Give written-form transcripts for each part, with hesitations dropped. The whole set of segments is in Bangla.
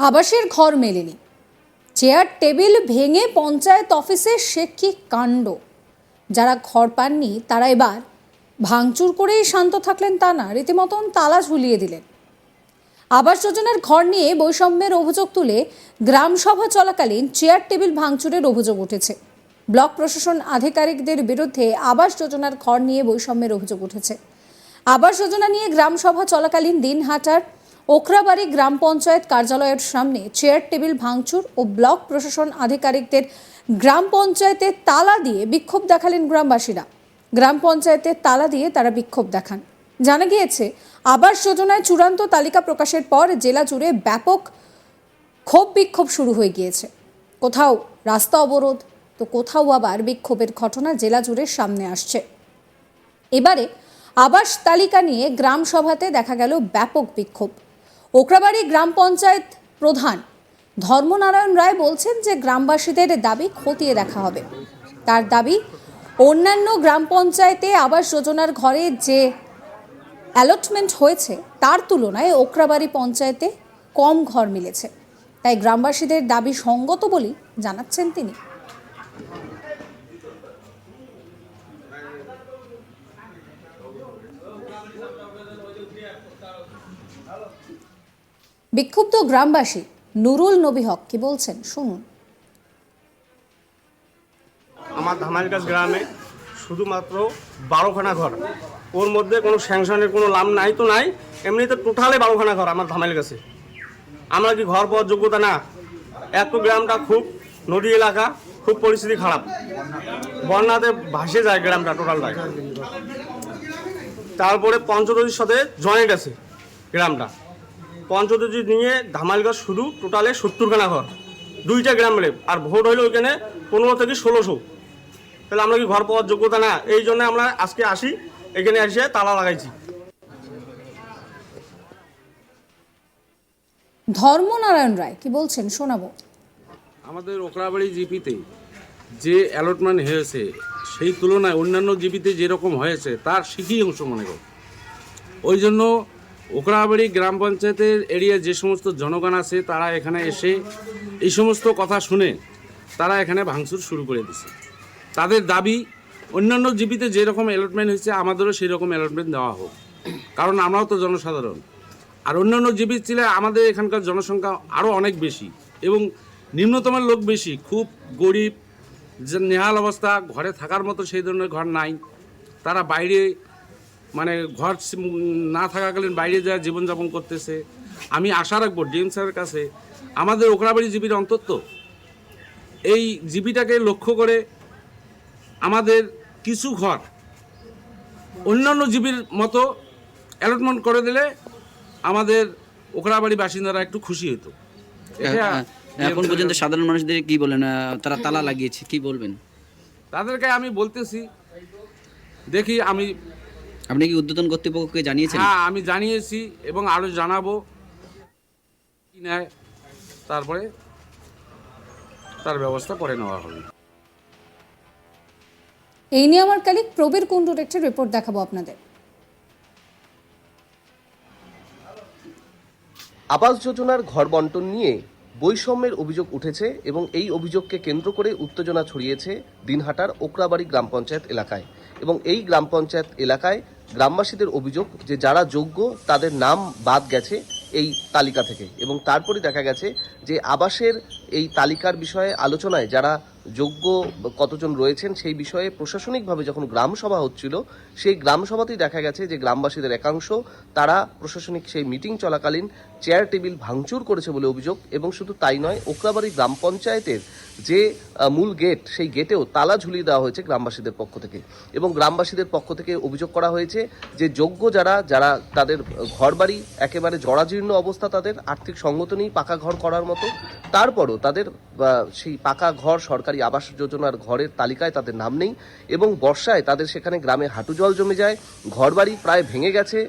আবাসের ঘর মেলেনি, চেয়ার টেবিল ভেঙে পঞ্চায়েত অফিসে সে কি কাণ্ড। যারা ঘর পাননি তারা এবার ভাঙচুর করেই শান্ত থাকলেন তা না, রীতিমতন তালা ঝুলিয়ে দিলেন। আবাস যোজনার ঘর নিয়ে বৈষম্যের অভিযোগ তুলে গ্রাম সভা চলাকালীন চেয়ার টেবিল ভাঙচুরের অভিযোগ উঠেছে। ব্লক প্রশাসন আধিকারিকদের বিরুদ্ধে আবাস যোজনার ঘর নিয়ে বৈষম্যের অভিযোগ উঠেছে। আবাস যোজনা নিয়ে গ্রাম সভা চলাকালীন দিনহাটার ওখরাবাড়ি গ্রাম পঞ্চায়েত কার্যালয়ের সামনে চেয়ার টেবিল ভাঙচুর ও ব্লক প্রশাসন আধিকারিকদের গ্রাম পঞ্চায়েতের তালা দিয়ে বিক্ষোভ দেখালেন গ্রামবাসীরা। গ্রাম পঞ্চায়েতের তালা দিয়ে তারা বিক্ষোভ দেখান। জানা গিয়েছে, আবাস যোজনায় চূড়ান্ত তালিকা প্রকাশের পর জেলা জুড়ে ব্যাপক ক্ষোভ বিক্ষোভ শুরু হয়ে গিয়েছে। কোথাও রাস্তা অবরোধ, তো কোথাও আবার বিক্ষোভের ঘটনা জেলা জুড়ে সামনে আসছে। এবারে আবাস তালিকা নিয়ে গ্রাম সভাতে দেখা গেল ব্যাপক বিক্ষোভ। ওখরাবাড়ি গ্রাম পঞ্চায়েত প্রধান ধর্মনারায়ণ রায় বলছেন যে গ্রামবাসীদের দাবি খতিয়ে দেখা হবে। তার দাবি, অন্যান্য গ্রাম পঞ্চায়েতে আবাস যোজনার ঘরে যে অ্যালটমেন্ট হয়েছে তার তুলনায় ওখরাবাড়ি পঞ্চায়েতে কম ঘর মিলেছে, তাই গ্রামবাসীদের দাবি সঙ্গত বলেই জানাচ্ছেন তিনি। বিক্ষুব্ধ গ্রামবাসী নুরুল নবী হক কি বলছেন শুনুন। আমার ধামাইলগাছ গ্রামে শুধুমাত্র 12খানা ঘর, ওর মধ্যে কোনো স্যাংশনের কোনো লাভ নাই তো নাই, এমনিতে টোটালে 12খানা ঘর আমার ধামাইলগাছে। আমরা কি ঘর পাওয়ার যোগ্যতা না? এত গ্রামটা খুব নদী এলাকা, খুব পরিস্থিতি খারাপ, বন্যাতে ভাসে যায় গ্রামটা টোটালটাই। তারপরে পঞ্চদশীর সাথে জয়েন্ট আছে গ্রামটা, পঞ্চদশী নিয়ে ধামাইলগাছ শুধু টোটালে 70খানা ঘর, 2টা গ্রাম মিলে, আর ভোট হইলো ওইখানে 15 থেকে 1600। তাহলে আমরা কি ঘর পাওয়ার যোগ্যতা না? এই জন্য আমরা আজকে আসি, এখানে এসে তালা লাগাইছি। ধর্মনারায়ণ রায় কি বলছেন শোনাবো। আমাদের ওখরাবাড়ি জিপিতে যে অ্যালটমেন্ট হয়েছে সেই তুলনায় অন্যান্য জিপিতে যেরকম হয়েছে তার শিখি অংশ মনে করি। ওই জন্য ওখরাবাড়ি গ্রাম পঞ্চায়েতের এরিয়ায় যে সমস্ত জনগণ আছে তারা এখানে এসে এই সমস্ত কথা শুনে তারা এখানে ভাঙচুর শুরু করে দিছে। তাদের দাবি, অন্যান্য জিপিতে যেরকম অ্যালটমেন্ট হয়েছে আমাদেরও সেই রকম অ্যালটমেন্ট দেওয়া হোক, কারণ আমরাও তো জনসাধারণ। আর অন্যান্য জিপি ছিল আমাদের এখানকার জনসংখ্যা আরও অনেক বেশি এবং নিম্নতমের লোক বেশি, খুব গরিব, যে নেহাল অবস্থা, ঘরে থাকার মতো সেই ধরনের ঘর নাই। তারা বাইরে মানে ঘর না থাকাকালীন বাইরে যাওয়া জীবনযাপন করতেছে। আমি আশা রাখবো ডিএম স্যারের কাছে আমাদের ওখরাবাড়ি জিপির অন্তত এই জিপিটাকে লক্ষ্য করে আমাদের কিছু ঘর অন্যান্য জিপির মতো অ্যালটমেন্ট করে দিলে আমাদের ওখরাবাড়ি বাসিন্দারা একটু খুশি হতো। এখন পর্যন্ত সাধারণ মানুষদের কি বলেন, তারা তালা লাগিয়েছে, কি বলবেন তাদেরকে? আমি বলতেছি, দেখি আপনি কি ঊর্ধ্বতন কর্তৃপক্ষকে জানিয়েছেন? হ্যাঁ, আমি জানিয়েছি এবং আরও জানাবো কি নেয়, তারপরে তার ব্যবস্থা করে নেওয়া হবে। এই নিয়ে আমার কালিক প্রবীর কুণ্ডুর একটি রিপোর্ট দেখাবো আপনাদের। আবাস যোজনার ঘর বন্টন নিয়ে বৈষম্যের অভিযোগ উঠেছে এবং এই অভিযোগকে কেন্দ্র করে উত্তেজনা ছড়িয়েছে দিনহাটার ওখরাবাড়ি গ্রাম পঞ্চায়েত এলাকায়। এবং এই গ্রাম পঞ্চায়েত এলাকায় গ্রামবাসীদের অভিযোগ যে যারা যোগ্য তাদের নাম বাদ গেছে এই তালিকা থেকে, এবং তারপরে দেখা গেছে যে আবাসের এই তালিকার বিষয়ে আলোচনায় যারা যোগ্য কতজন রয়েছেন সেই বিষয়ে প্রশাসনিকভাবে যখন গ্রাম সভা হচ্ছিল, সেই গ্রাম সভাতেই দেখা গেছে যে গ্রামবাসীদের একাংশ তারা প্রশাসনিক সেই মিটিং চলাকালীন চেয়ার টেবিল ভাঙচুর করেছে বলে অভিযোগ। এবং শুধু তাই নয়, ওখরাবাড়ি গ্রাম পঞ্চায়েতের যে মূল গেট, সেই গেটেও তালা ঝুলিয়ে দেওয়া হয়েছে গ্রামবাসীদের পক্ষ থেকে। এবং গ্রামবাসীদের পক্ষ থেকে অভিযোগ করা হয়েছে যে যোগ্য যারা তাদের ঘরবাড়ি একেবারে জরাজীর্ণ অবস্থা, তাদের আর্থিক সঙ্গত নেই পাকা ঘর করার মতো, তারপরও তাদের সেই পাকা ঘর সরকারি আবাস যোজনার ঘরের তালিকায় তাদের নাম নেই। এবং বর্ষায় তাদের সেখানে গ্রামে হাঁটু জল জমে যায়, ঘরবাড়ি প্রায় ভেঙে গেছে,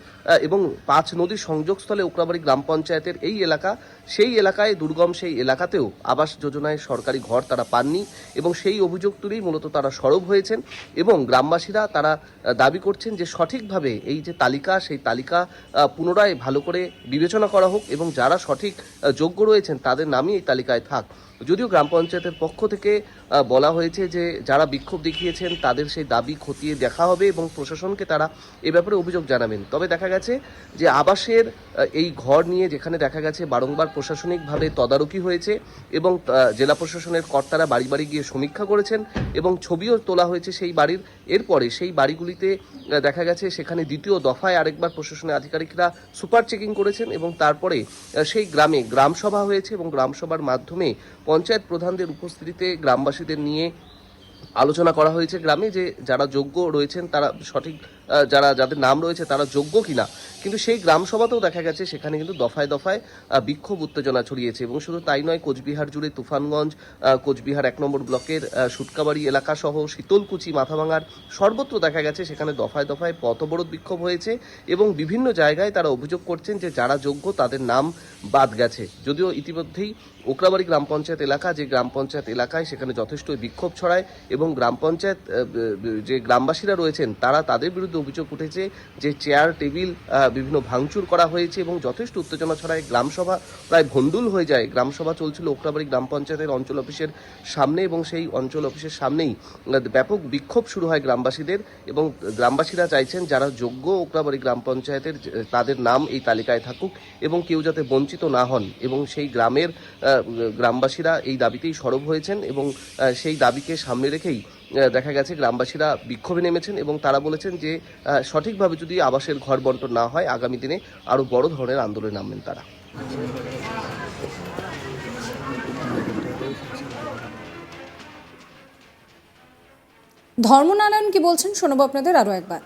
এবং 5 নদীর সংযোগস্থলে ওকরাবাড়ি গ্রাম পঞ্চায়েতের এই এলাকা, সেই এলাকায় দুর্গম সেই এলাকাতেও আবাস যোজনায় সরকারি ঘর তারা পাননি এবং সেই অভিযোগ তুলেই মূলত তারা সরব হয়েছেন এবং গ্রামবাসীরা তারা দাবি করছেন যে সঠিকভাবে এই যে তালিকা, সেই তালিকা পুনরায় ভালো করে বিবেচনা করা হোক এবং যারা সঠিক যোগ্য রয়েছেন তাদের নামই এই তালিকায় থাক। যদিও গ্রাম পঞ্চায়েতের পক্ষ থেকে বলা হয়েছে যে যারা বিক্ষোভ দেখিয়েছেন তাদের সেই দাবি খতিয়ে দেখা হবে এবং প্রশাসনকে তারা এ ব্যাপারে অভিযোগ জানাবেন। তবে দেখা গেছে যে আবাসের এই ঘর নিয়ে যেখানে দেখা গেছে বারংবার প্রশাসনিকভাবে তদারকি হয়েছে এবং জেলা প্রশাসনের কর্তারা বাড়ি বাড়ি গিয়ে সমীক্ষা করেছেন এবং ছবিও তোলা হয়েছে সেই বাড়ির। এরপরে সেই বাড়িগুলিতে দেখা গেছে সেখানে দ্বিতীয় দফায় আরেকবার প্রশাসনের আধিকারিকরা সুপার চেকিং করেছেন এবং তারপরে সেই গ্রামে গ্রামসভা হয়েছে এবং গ্রামসভার মাধ্যমে পঞ্চায়েত প্রধানদের উপস্থিতিতে গ্রামবাসীদের নিয়ে আলোচনা করা হয়েছে গ্রামে যে যারা যোগ্য রয়েছেন তারা সঠিক যাদের নাম রয়েছে তারা যোগ্য কিনা। কিন্তু সেই গ্রাম সভাতেও দেখা গেছে সেখানে কিন্তু দফায় দফায় বিক্ষোভ উত্তেজনা ছড়িয়েছে এবং শুধু তাই নয়, কোচবিহার জুড়ে তুফানগঞ্জ, কোচবিহার 1 নম্বর ব্লকের সুটকাবাড়ি এলাকা সহ শীতলকুচি, মাথাভাঙার সর্বত্র দেখা গেছে সেখানে দফায় দফায় পথ অবরোধ বিক্ষোভ হয়েছে এবং বিভিন্ন জায়গায় তারা অভিযোগ করছেন যে যারা যোগ্য তাদের নাম বাদ গেছে। যদিও ইতিমধ্যেই ওকরাবাড়ি গ্রাম পঞ্চায়েত এলাকা, যে গ্রাম পঞ্চায়েত এলাকায় সেখানে যথেষ্ট বিক্ষোভ ছড়ায় এবং গ্রাম পঞ্চায়েত যে গ্রামবাসীরা রয়েছেন তারা তাদের বিরুদ্ধে অভিযোগ উঠেছে যে চেয়ার টেবিল বিভিন্ন ভাঙচুর করা হয়েছে এবং যথেষ্ট উত্তেজনা ছড়ায়। গ্রামসভা প্রায় ভণ্ডুল হয়ে যায়। গ্রামসভা চলছিল ওকরাবাড়ি গ্রাম পঞ্চায়েতের অঞ্চল অফিসের সামনে এবং সেই অঞ্চল অফিসের সামনেই ব্যাপক বিক্ষোভ শুরু হয় গ্রামবাসীদের এবং গ্রামবাসীরা চাইছেন যারা যোগ্য ওকরাবাড়ি গ্রাম পঞ্চায়েতের তাদের নাম এই তালিকায় থাকুক এবং কেউ যাতে বঞ্চিত না হন এবং সেই গ্রামের গ্রামবাসীরা এই দাবিতেই সরব হয়েছেন এবং সেই দাবিকে সামনে রেখেই দেখা গেছে গ্রামবাসীরা বিক্ষোভে নেমেছেন এবং তারা বলেছেন যে সঠিকভাবে যদি আবাসের ঘর বন্টন না হয় আগামী দিনে আরও বড় ধরনের আন্দোলনে নামবেন তারা। ধর্মনারায়ণ কি বলছেন শোনাবো আপনাদের আরও একবার।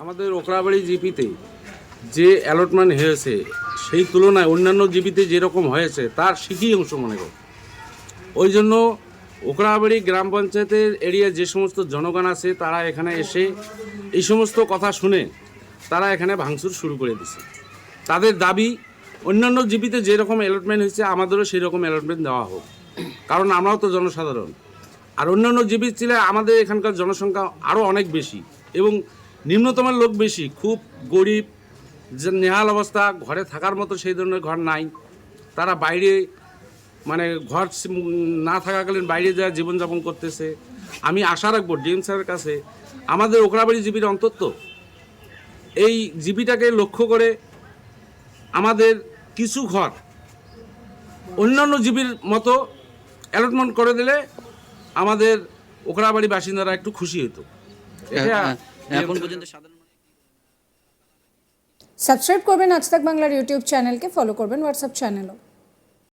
আমাদের ওকরাবাড়ি জিপিতে যে অ্যালটমেন্ট হয়েছে সেই তুলনায় অন্যান্য জিপিতে যেরকম হয়েছে তার শিখি অংশ মনে করো। ওই জন্য ওকরাবাড়ি গ্রাম পঞ্চায়েতের এরিয়া যে সমস্ত জনগণ আছে তারা এখানে এসে এই সমস্ত কথা শুনে তারা এখানে ভাঙচুর শুরু করে দিছে। তাদের দাবি অন্যান্য জিপিতে যেরকম অ্যালটমেন্ট হয়েছে আমাদেরও সেই রকম অ্যালটমেন্ট দেওয়া হোক, কারণ আমরাও তো জনসাধারণ। আর অন্যান্য জিপি ছিল আমাদের এখানকার জনসংখ্যা আরও অনেক বেশি এবং নিম্নতমের লোক বেশি, খুব গরিব, যে নেহাল অবস্থা, ঘরে থাকার মতো সেই ধরনের ঘর নাই। তারা বাইরে মানে ঘর না থাকাকালীন বাইরে যায় জীবনযাপন করতেছে। আমি আশা রাখবো ডিএম স্যারের কাছে আমাদের ওকরাবাড়ি জিপির অন্তত এই জিপিটাকে লক্ষ্য করে আমাদের কিছু ঘর অন্যান্য জিপির মতো অ্যালটমেন্ট করে দিলে আমাদের ওকরাবাড়ি বাসিন্দারা একটু খুশি হতো। এখন পর্যন্ত সাধারণ সাবস্ক্রাইব করবেন আজ তাক বাংলার ইউটিউব চ্যানেলকে, ফলো করবেন হোয়াটসঅ্যাপ চ্যানেলও।